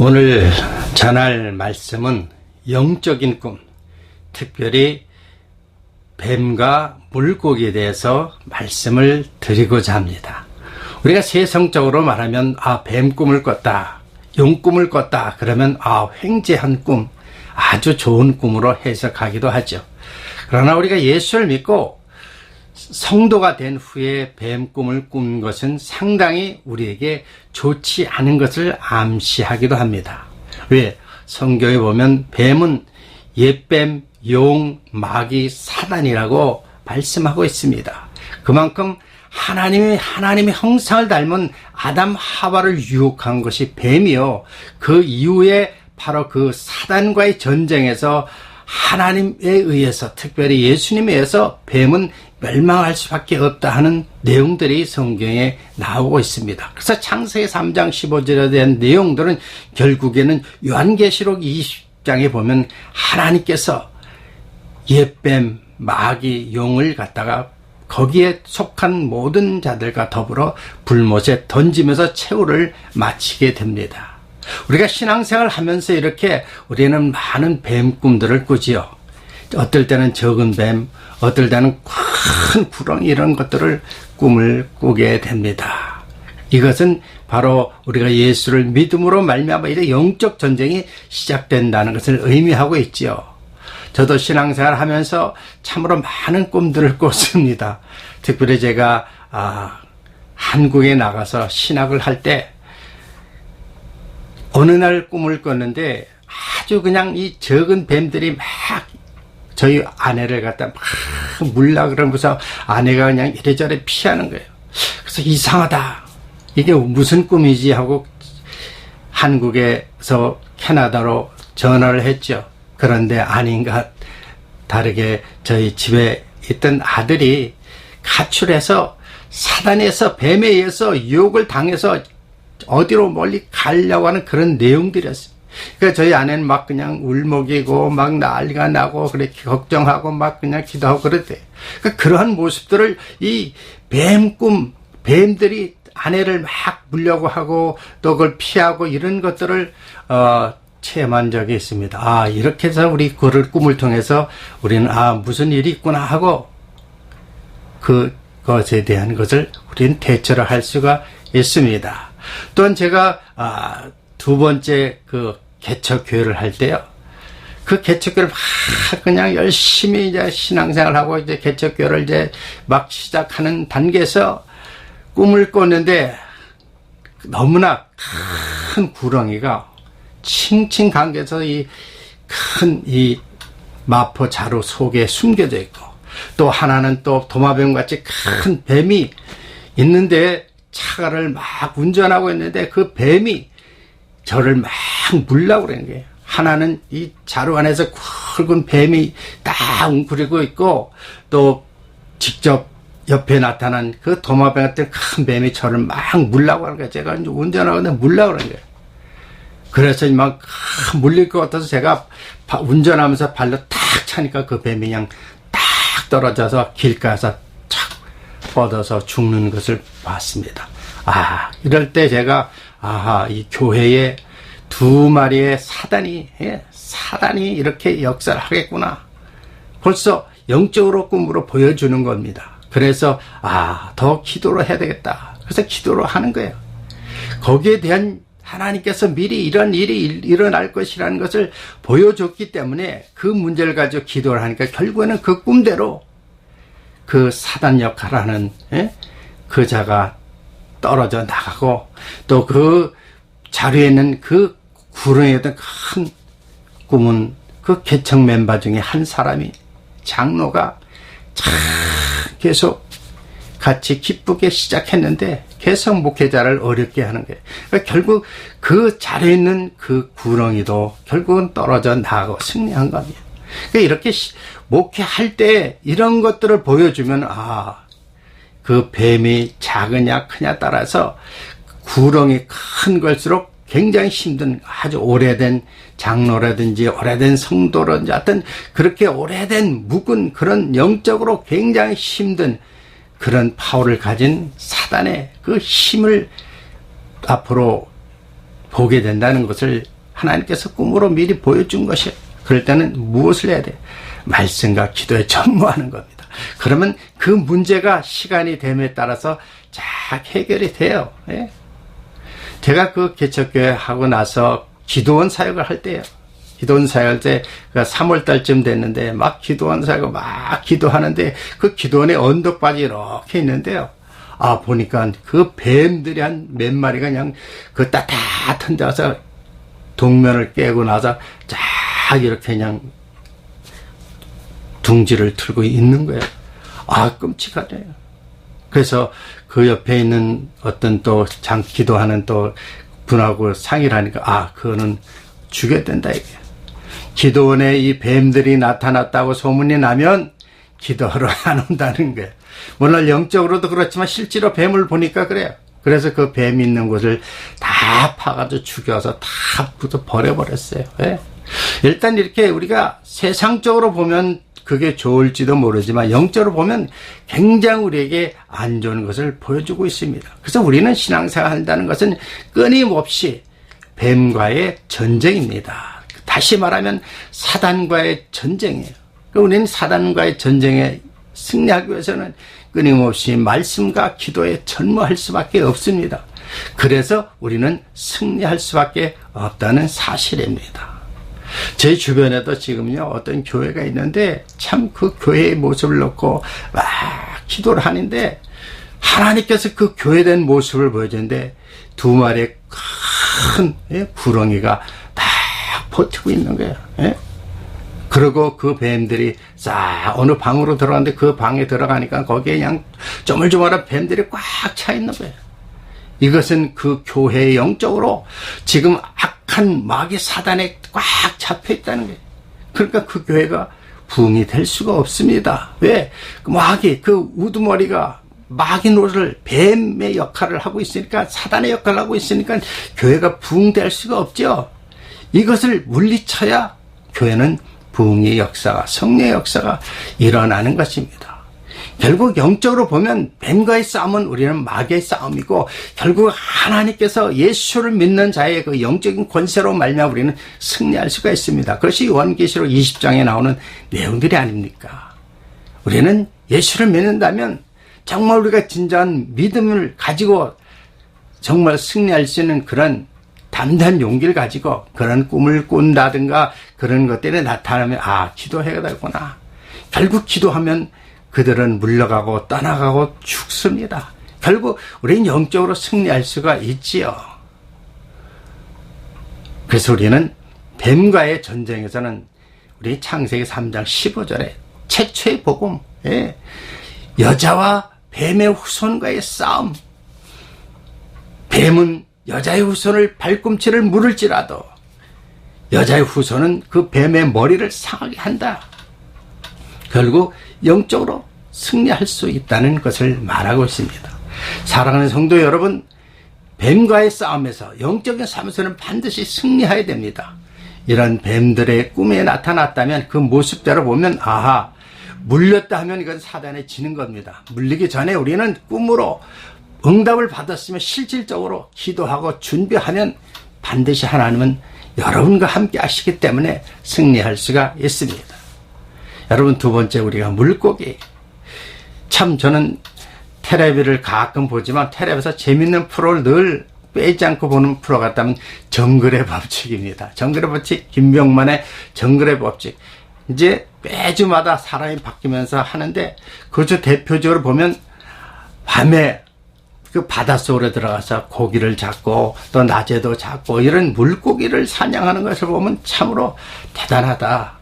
오늘 전할 말씀은 영적인 꿈, 특별히 뱀과 물고기에 대해서 말씀을 드리고자 합니다. 우리가 세상적으로 말하면 뱀 꿈을 꿨다, 용 꿈을 꿨다 그러면 횡재한 꿈, 아주 좋은 꿈으로 해석하기도 하죠. 그러나 우리가 예수를 믿고 성도가 된 후에 뱀 꿈을 꾼 것은 상당히 우리에게 좋지 않은 것을 암시하기도 합니다. 왜? 성경에 보면 뱀은 옛뱀, 용, 마귀, 사단이라고 말씀하고 있습니다. 그만큼 하나님의 형상을 닮은 아담 하와를 유혹한 것이 뱀이요, 그 이후에 바로 그 사단과의 전쟁에서 하나님에 의해서, 특별히 예수님에 의해서 뱀은 멸망할 수밖에 없다 하는 내용들이 성경에 나오고 있습니다. 그래서 창세기 3장 15절에 대한 내용들은 결국에는 요한계시록 20장에 보면 하나님께서 옛뱀, 마귀, 용을 갖다가 거기에 속한 모든 자들과 더불어 불못에 던지면서 최후를 마치게 됩니다. 우리가 신앙생활을 하면서 이렇게 우리는 많은 뱀 꿈들을 꾸지요. 어떨 때는 적은 뱀, 어떨 때는 큰 구렁이, 이런 것들을 꿈을 꾸게 됩니다. 이것은 바로 우리가 예수를 믿음으로 말미암아 이제 영적 전쟁이 시작된다는 것을 의미하고 있지요. 저도 신앙생활을 하면서 참으로 많은 꿈들을 꿨습니다. 특별히 제가 한국에 나가서 신학을 할 때 어느 날 꿈을 꿨는데 아주 그냥 이 적은 뱀들이 막 저희 아내를 갖다 막 물라 그러면서 아내가 그냥 이래저래 피하는 거예요. 그래서 이상하다, 이게 무슨 꿈이지 하고 한국에서 캐나다로 전화를 했죠. 그런데 아닌가 다르게 저희 집에 있던 아들이 가출해서 사단에서 뱀에 의해서 유혹을 당해서 어디로 멀리 가려고 하는 그런 내용들이었어요. 그러니까 저희 아내는 막 그냥 울먹이고 막 난리가 나고 그렇게 걱정하고 막 그냥 기도하고 그랬대요. 그러니까 그러한 모습들을 이 뱀들이 아내를 막 물려고 하고 또 그걸 피하고 이런 것들을 체험한 적이 있습니다. 이렇게 해서 우리 그를 꿈을 통해서 우리는 무슨 일이 있구나 하고 그것에 대한 것을 우리는 대처를 할 수가 있습니다. 또한 제가 두 번째 그 개척교회를 할 때요, 그 개척교회를 막 그냥 열심히 이제 신앙생활하고 이제 개척교회를 이제 막 시작하는 단계에서 꿈을 꿨는데 너무나 큰 구렁이가 칭칭 감겨서 이 큰 이 마포 자루 속에 숨겨져 있고, 또 하나는 또 도마뱀같이 큰 뱀이 있는데 차를 막 운전하고 있는데 그 뱀이 저를 막 물라고 그러는 거예요. 하나는 이 자루 안에서 굵은 뱀이 딱 웅크리고 있고, 또 직접 옆에 나타난 그 도마뱀 같은 큰 뱀이 저를 막 물라고 하는 거예요. 제가 이제 운전하고 있는데 물라고 그러는 거예요. 그래서 막 물릴 것 같아서 제가 운전하면서 발로 탁 차니까 그 뱀이 그냥 딱 떨어져서 길가에서 착 뻗어서 죽는 것을 봤습니다. 이럴 때 제가 이 교회에 두 마리의 사단이 이렇게 역사를 하겠구나, 벌써 영적으로 꿈으로 보여주는 겁니다. 그래서 더 기도를 해야 되겠다. 그래서 기도를 하는 거예요. 거기에 대한 하나님께서 미리 이런 일이 일어날 것이라는 것을 보여줬기 때문에 그 문제를 가지고 기도를 하니까 결국에는 그 꿈대로 그 사단 역할을 하는 그 자가 떨어져 나가고, 또 그 자리에 있는 그 구렁이었던 큰 꿈은 그 개척 멤버 중에 한 사람이, 장로가 계속 같이 기쁘게 시작했는데 계속 목회자를 어렵게 하는 거예요. 그러니까 결국 그 자리에 있는 그 구렁이도 결국은 떨어져 나가고 승리한 겁니다. 그러니까 이렇게 목회할 때 이런 것들을 보여주면 그 뱀이 작으냐 크냐 따라서 구렁이 큰 걸수록 굉장히 힘든, 아주 오래된 장로라든지 오래된 성도라든지 하여튼 그렇게 오래된 묵은 그런 영적으로 굉장히 힘든 그런 파워를 가진 사단의 그 힘을 앞으로 보게 된다는 것을 하나님께서 꿈으로 미리 보여준 것이에요. 그럴 때는 무엇을 해야 돼요? 말씀과 기도에 전무하는 겁니다. 그러면 그 문제가 시간이 됨에 따라서 쫙 해결이 돼요. 예? 제가 그 개척교회 하고 나서 기도원 사역을 할 때요. 기도원 사역할 때 3월 달쯤 됐는데 막 기도원 사역을 막 기도하는데 그 기도원에 언덕바지 이렇게 있는데요. 아, 보니까 그 뱀들이 한 몇 마리가 그냥 그 따뜻한 데 와서 동면을 깨고 나서 쫙 이렇게 그냥 둥지를 틀고 있는 거예요. 아, 끔찍하네요. 그래서 그 옆에 있는 어떤 또 기도하는 또 분하고 상의를 하니까, 아, 그거는 죽여야 된다, 이게. 기도원에 이 뱀들이 나타났다고 소문이 나면 기도하러 안 온다는 거예요. 물론 영적으로도 그렇지만 실제로 뱀을 보니까 그래요. 그래서 그 뱀 있는 곳을 다 파가지고 죽여서 다 버려버렸어요. 예? 일단 이렇게 우리가 세상적으로 보면 그게 좋을지도 모르지만 영적으로 보면 굉장히 우리에게 안 좋은 것을 보여주고 있습니다. 그래서 우리는 신앙생활 한다는 것은 끊임없이 뱀과의 전쟁입니다. 다시 말하면 사단과의 전쟁이에요. 우리는 사단과의 전쟁에 승리하기 위해서는 끊임없이 말씀과 기도에 전무할 수밖에 없습니다. 그래서 우리는 승리할 수밖에 없다는 사실입니다. 제 주변에도 지금요 어떤 교회가 있는데 참 그 교회의 모습을 놓고 막 기도를 하는데 하나님께서 그 교회된 모습을 보여주는데 두 마리의 큰 구렁이가 다 버티고 있는 거예요. 예? 그리고 그 뱀들이 싹 어느 방으로 들어갔는데 그 방에 들어가니까 거기에 그냥 쪼물쪼물한 뱀들이 꽉 차 있는 거예요. 이것은 그 교회의 영적으로 지금 악한 마귀 사단에 꽉 잡혀 있다는 거예요. 그러니까 그 교회가 부흥이 될 수가 없습니다. 왜? 마귀, 그 우두머리가 마귀 노릇을 뱀의 역할을 하고 있으니까, 사단의 역할을 하고 있으니까 교회가 부흥될 수가 없죠. 이것을 물리쳐야 교회는 부흥의 역사가, 성령의 역사가 일어나는 것입니다. 결국 영적으로 보면 뱀과의 싸움은 우리는 마귀의 싸움이고, 결국 하나님께서 예수를 믿는 자의 그 영적인 권세로 말미암아 우리는 승리할 수가 있습니다. 그것이 요한계시록 20장에 나오는 내용들이 아닙니까? 우리는 예수를 믿는다면 정말 우리가 진정한 믿음을 가지고 정말 승리할 수 있는 그런 담대한 용기를 가지고 그런 꿈을 꾼다든가 그런 것들이 나타나면, 아, 기도해야 되구나. 결국 기도하면 그들은 물러가고 떠나가고 죽습니다. 결국 우리는 영적으로 승리할 수가 있지요. 그래서 우리는 뱀과의 전쟁에서는 우리 창세기 3장 15절에 최초의 복음, 여자와 뱀의 후손과의 싸움. 뱀은 여자의 후손을 발꿈치를 물을지라도 여자의 후손은 그 뱀의 머리를 상하게 한다. 결국 영적으로 승리할 수 있다는 것을 말하고 있습니다. 사랑하는 성도 여러분, 뱀과의 싸움에서 영적인 싸움에서는 반드시 승리해야 됩니다. 이런 뱀들의 꿈에 나타났다면 그 모습대로 보면, 아하, 물렸다 하면 이건 사단에 지는 겁니다. 물리기 전에 우리는 꿈으로 응답을 받았으면 실질적으로 기도하고 준비하면 반드시 하나님은 여러분과 함께 하시기 때문에 승리할 수가 있습니다. 여러분, 두 번째, 우리가 물고기. 참 저는 텔레비를 가끔 보지만 텔레비에서 재밌는 프로를 늘 빼지 않고 보는 프로 같다면 정글의 법칙입니다. 정글의 법칙, 김병만의 정글의 법칙. 이제 매주마다 사람이 바뀌면서 하는데, 그저 대표적으로 보면 밤에 그 바닷속으로 들어가서 고기를 잡고 또 낮에도 잡고 이런 물고기를 사냥하는 것을 보면 참으로 대단하다.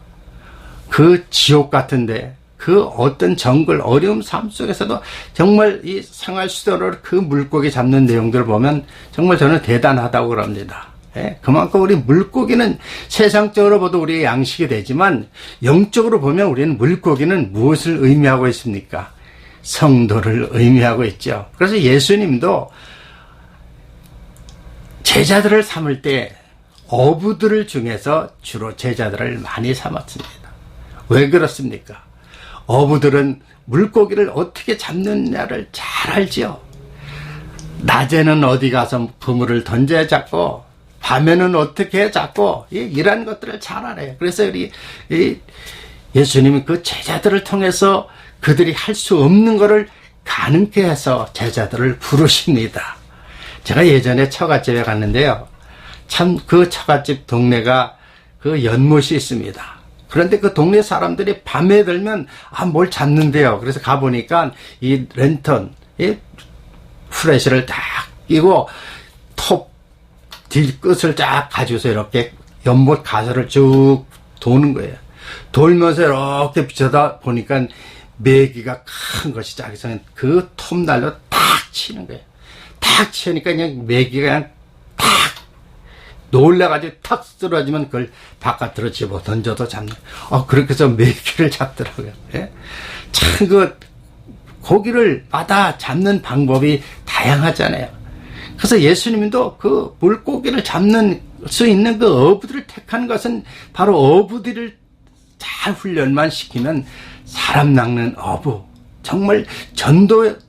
그 지옥 같은데 그 어떤 정글 어려움 삶 속에서도 정말 이 생활 수도로 그 물고기 잡는 내용들을 보면 정말 저는 대단하다고 그럽니다. 그만큼 우리 물고기는 세상적으로 봐도 우리의 양식이 되지만 영적으로 보면 우리는 물고기는 무엇을 의미하고 있습니까? 성도를 의미하고 있죠. 그래서 예수님도 제자들을 삼을 때 어부들을 중에서 주로 제자들을 많이 삼았습니다. 왜 그렇습니까? 어부들은 물고기를 어떻게 잡느냐를 잘 알지요. 낮에는 어디 가서 그물을 던져야 잡고 밤에는 어떻게 잡고 이런 것들을 잘 알아요. 그래서 우리 예수님이 그 제자들을 통해서 그들이 할 수 없는 것을 가능케 해서 제자들을 부르십니다. 제가 예전에 처갓집에 갔는데요. 참 그 처갓집 동네가 그 연못이 있습니다. 그런데 그 동네 사람들이 밤에 들면 뭘 잡는데요. 그래서 가보니까 이 랜턴, 이 프레시를 딱 끼고 톱 뒷끝을 쫙 가지고서 이렇게 연못 가설을 쭉 도는 거예요. 돌면서 이렇게 비춰다 보니까 메기가 큰 것이 자기서 그 톱날로 탁 치는 거예요. 탁 치니까 그냥 메기가 그냥 탁 놀라가지고 탁 쓰러지면 그걸 바깥으로 집어 던져도 잡는. 그렇게 해서 메기를 잡더라고요. 예? 참 고기를 마다 잡는 방법이 다양하잖아요. 그래서 예수님도 그 물고기를 잡는 수 있는 그 어부들을 택한 것은 바로 어부들을 잘 훈련만 시키면 사람 낚는 어부, 정말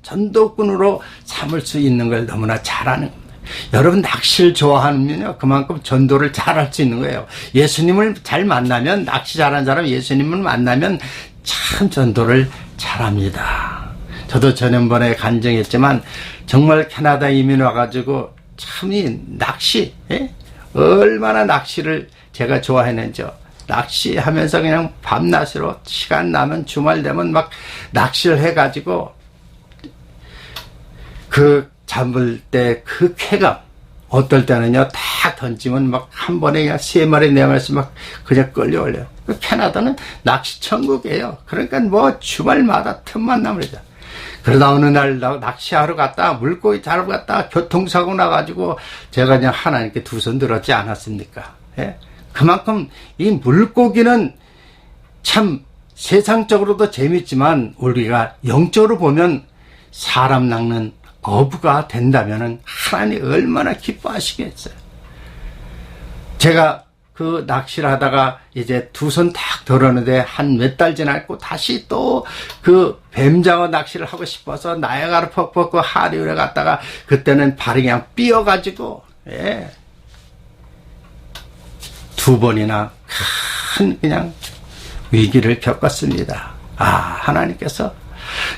전도꾼으로 삼을 수 있는 걸 너무나 잘하는 겁니다. 여러분 낚시를 좋아하면요 그만큼 전도를 잘할 수 있는 거예요. 예수님을 잘 만나면, 낚시 잘하는 사람 예수님을 만나면 참 전도를 잘합니다. 저도 지난번에 간증했지만 정말 캐나다 이민 와가지고 참 이 낚시, 얼마나 낚시를 제가 좋아했는지요. 낚시하면서 그냥 밤낮으로 시간 나면 주말 되면 막 낚시를 해가지고 그 잡을 때 그 쾌감, 어떨 때는요 딱 던지면 막 한 번에 그냥 3마리 4마리씩 막 그냥 끌려올려요. 그 캐나다는 낚시 천국이에요. 그러니까 뭐 주말마다 틈만 나면 되죠. 그러다 어느 날 낚시하러 갔다 물고기 잡으러 갔다 교통사고 나가지고 제가 그냥 하나님께 두 손 들었지 않았습니까? 예? 그만큼 이 물고기는 참 세상적으로도 재밌지만 우리가 영적으로 보면 사람 낚는 어부가 된다면 하나님 얼마나 기뻐하시겠어요. 제가 그 낚시를 하다가 이제 두 손 딱 들었는데 한 몇 달 지났고 다시 또 그 뱀장어 낚시를 하고 싶어서 나야가라 폭포 그 하류에 갔다가 그때는 발이 그냥 삐어가지고 두 번이나 큰 그냥 위기를 겪었습니다. 하나님께서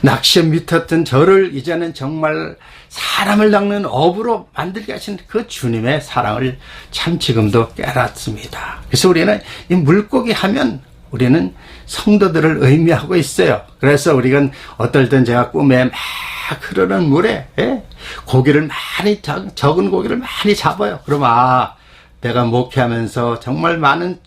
낚시에 미쳤던 저를 이제는 정말 사람을 낚는 어부로 만들게 하신 그 주님의 사랑을 참 지금도 깨닫습니다. 그래서 우리는 이 물고기 하면 우리는 성도들을 의미하고 있어요. 그래서 우리가 어떨 땐 제가 꿈에 막 흐르는 물에 고기를 많이 적은 고기를 많이 잡아요. 그럼 내가 목회하면서 정말 많은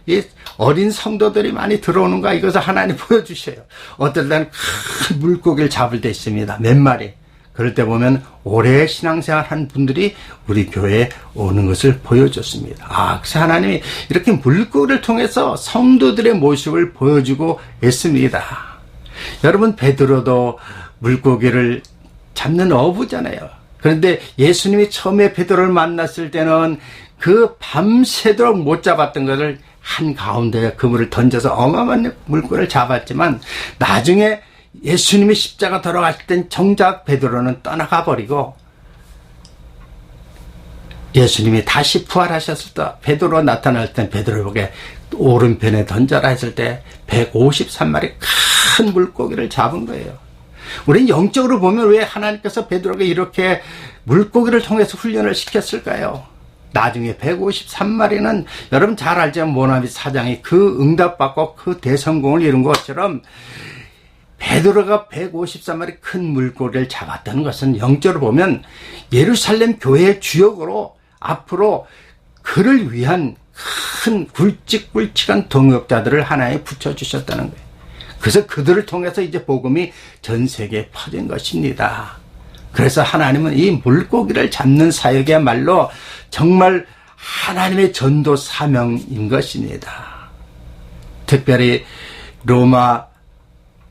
이 어린 성도들이 많이 들어오는가 이것을 하나님 보여주셔요. 어떨 때는 큰 물고기를 잡을 때 있습니다. 몇 마리. 그럴 때 보면 오래 신앙생활 한 분들이 우리 교회에 오는 것을 보여줬습니다. 그래서 하나님이 이렇게 물고기를 통해서 성도들의 모습을 보여주고 있습니다. 여러분 베드로도 물고기를 잡는 어부잖아요. 그런데 예수님이 처음에 베드로를 만났을 때는 그 밤새도록 못 잡았던 것을 한가운데 그물을 던져서 어마어마한 물고기를 잡았지만 나중에 예수님이 십자가 돌아가실 땐 정작 베드로는 떠나가 버리고 예수님이 다시 부활하셨을 때 베드로 나타날 땐 베드로에게 오른편에 던져라 했을 때 153마리 큰 물고기를 잡은 거예요. 우리는 영적으로 보면 왜 하나님께서 베드로에게 이렇게 물고기를 통해서 훈련을 시켰을까요? 나중에 153마리는 여러분 잘 알지만 모나비 사장이 그 응답받고 그 대성공을 이룬 것처럼 베드로가 153마리 큰 물고기를 잡았다는 것은 영적으로 보면 예루살렘 교회의 주역으로 앞으로 그를 위한 큰 굵직굵직한 동역자들을 하나에 붙여주셨다는 거예요. 그래서 그들을 통해서 이제 복음이 전 세계에 퍼진 것입니다. 그래서 하나님은 이 물고기를 잡는 사역이야말로 정말 하나님의 전도 사명인 것입니다. 특별히 로마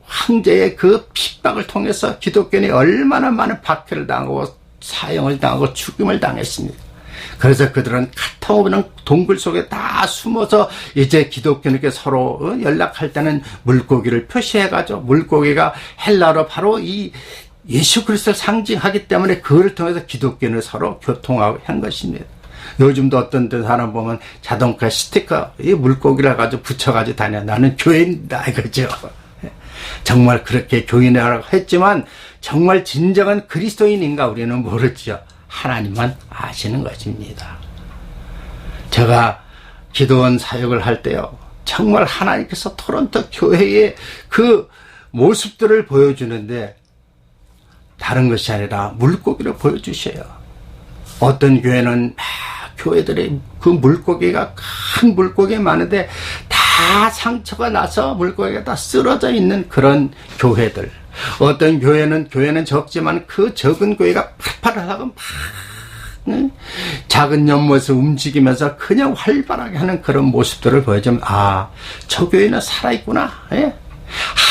황제의 그 핍박을 통해서 기독교인이 얼마나 많은 박해를 당하고 사형을 당하고 죽임을 당했습니다. 그래서 그들은 카타오는 동굴 속에 다 숨어서 이제 기독교인에게 서로 연락할 때는 물고기를 표시해가지고 물고기가 헬라어로 바로 이 예수 그리스도를 상징하기 때문에 그를 통해서 기독교인을 서로 교통하고 한 것입니다. 요즘도 어떤 사람 보면 자동차 스티커, 이 물고기를 가지고 붙여가지고 다녀. 나는 교인이다, 이거죠. 정말 그렇게 교인이라고 했지만, 정말 진정한 그리스도인인가 우리는 모르죠. 하나님만 아시는 것입니다. 제가 기도원 사역을 할 때요, 정말 하나님께서 토론토 교회의 그 모습들을 보여주는데, 다른 것이 아니라 물고기를 보여주셔요. 어떤 교회는 교회들의 그 물고기가 큰 물고기 많은데 다 상처가 나서 물고기가 다 쓰러져 있는 그런 교회들. 어떤 교회는 적지만 그 적은 교회가 팔팔하고 막 작은 연못을 움직이면서 그냥 활발하게 하는 그런 모습들을 보여주면, 아, 저 교회는 살아있구나. 예?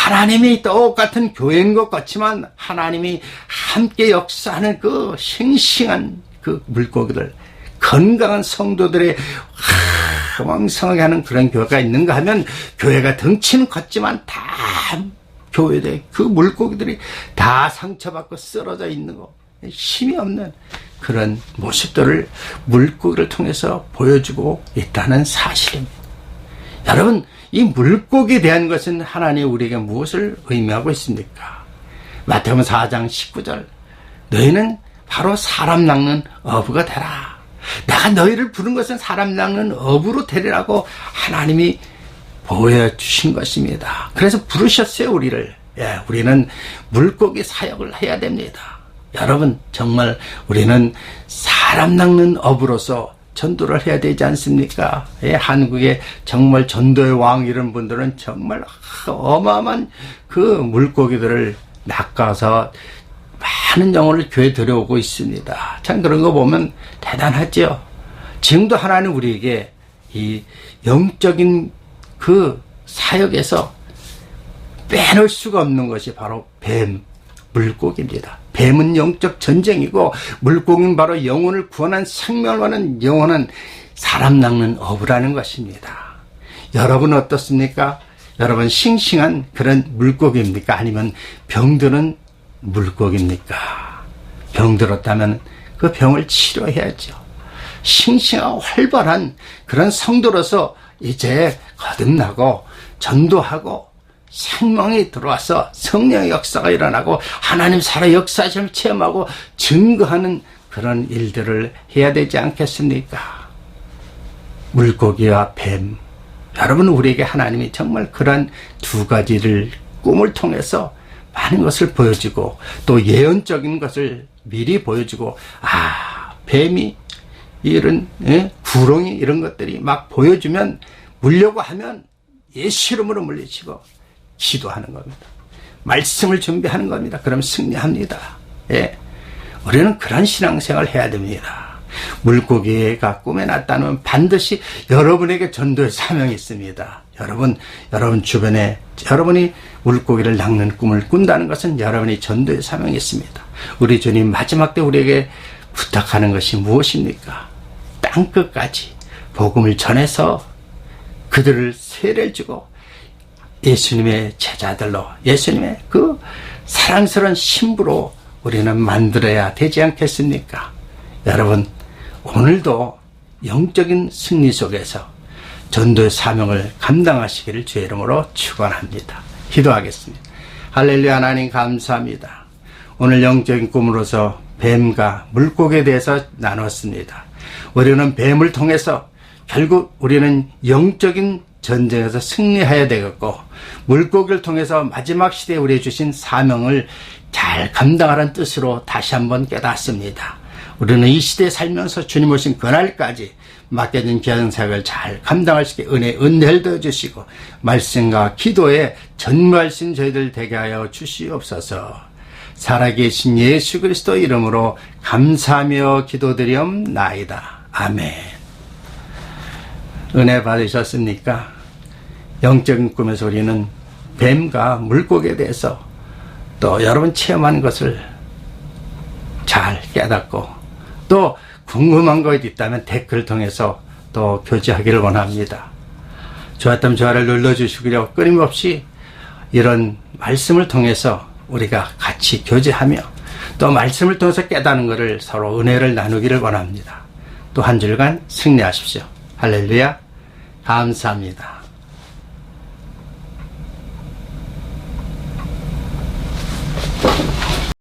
하나님이 똑같은 교회인 것 같지만 하나님이 함께 역사하는 그 싱싱한 그 물고기들, 건강한 성도들의 왕성하게 하는 그런 교회가 있는가 하면, 교회가 덩치는 컸지만 다 교회들 그 물고기들이 다 상처받고 쓰러져 있는 거, 힘이 없는 그런 모습들을 물고기를 통해서 보여주고 있다는 사실입니다. 여러분, 이 물고기에 대한 것은 하나님 우리에게 무엇을 의미하고 있습니까? 마태복음 4장 19절, 너희는 바로 사람 낚는 어부가 되라. 내가 너희를 부른 것은 사람 낚는 어부로 되리라고 하나님이 보여주신 것입니다. 그래서 부르셨어요, 우리를. 예, 우리는 물고기 사역을 해야 됩니다. 여러분, 정말 우리는 사람 낚는 어부로서 전도를 해야 되지 않습니까? 예, 한국의 정말 전도의 왕 이런 분들은 정말 어마어마한 그 물고기들을 낚아서 많은 영혼을 교회에 들여오고 있습니다. 참 그런 거 보면 대단하죠. 지금도 하나님 우리에게 이 영적인 그 사역에서 빼놓을 수가 없는 것이 바로 뱀, 물고기입니다. 뱀은 영적 전쟁이고, 물고기는 바로 영혼을 구원한 생명을 얻는 영원한 사람 낚는 어부라는 것입니다. 여러분 어떻습니까? 여러분 싱싱한 그런 물고기입니까? 아니면 병드는 물고기입니까? 병들었다면 그 병을 치료해야죠. 싱싱하고 활발한 그런 성도로서 이제 거듭나고 전도하고 생명이 들어와서 성령의 역사가 일어나고 하나님 살아 역사심을 체험하고 증거하는 그런 일들을 해야 되지 않겠습니까? 물고기와 뱀, 여러분 우리에게 하나님이 정말 그런 두 가지를 꿈을 통해서 많은 것을 보여주고 또 예언적인 것을 미리 보여주고, 아, 뱀이 이런 구렁이 이런 것들이 막 보여주면 물려고 하면 예수 이름으로 물리치고 기도하는 겁니다. 말씀을 준비하는 겁니다. 그럼 승리합니다. 예. 우리는 그런 신앙생활을 해야 됩니다. 물고기가 꿈에 났다면 반드시 여러분에게 전도의 사명이 있습니다. 여러분 주변에 여러분이 물고기를 낚는 꿈을 꾼다는 것은 여러분이 전도의 사명이 있습니다. 우리 주님 마지막 때 우리에게 부탁하는 것이 무엇입니까? 땅끝까지 복음을 전해서 그들을 세례를 주고 예수님의 제자들로, 예수님의 그 사랑스러운 신부로 우리는 만들어야 되지 않겠습니까? 여러분, 오늘도 영적인 승리 속에서 전도의 사명을 감당하시기를 주의 이름으로 축원합니다. 기도하겠습니다. 할렐루야. 하나님 감사합니다. 오늘 영적인 꿈으로서 뱀과 물고기에 대해서 나눴습니다. 우리는 뱀을 통해서 결국 우리는 영적인 전쟁에서 승리해야 되겠고, 물고기를 통해서 마지막 시대에 우리에게 주신 사명을 잘 감당하라는 뜻으로 다시 한번 깨닫습니다. 우리는 이 시대에 살면서 주님 오신 그날까지 맡겨진 귀한 사역을 잘 감당할 수 있게 은혜를 더해 주시고 말씀과 기도에 전무하신 저희들 되게 하여 주시옵소서. 살아계신 예수 그리스도 이름으로 감사하며 기도드리옵나이다. 아멘. 은혜 받으셨습니까? 영적인 꿈에서 우리는 뱀과 물고기에 대해서 또 여러분 체험하는 것을 잘 깨닫고 또 궁금한 것이 있다면 댓글을 통해서 또 교제하기를 원합니다. 좋았다면 좋아요를 눌러주시고요. 끊임없이 이런 말씀을 통해서 우리가 같이 교제하며 또 말씀을 통해서 깨닫는 것을 서로 은혜를 나누기를 원합니다. 또 한 주간 승리하십시오. 할렐루야. 감사합니다.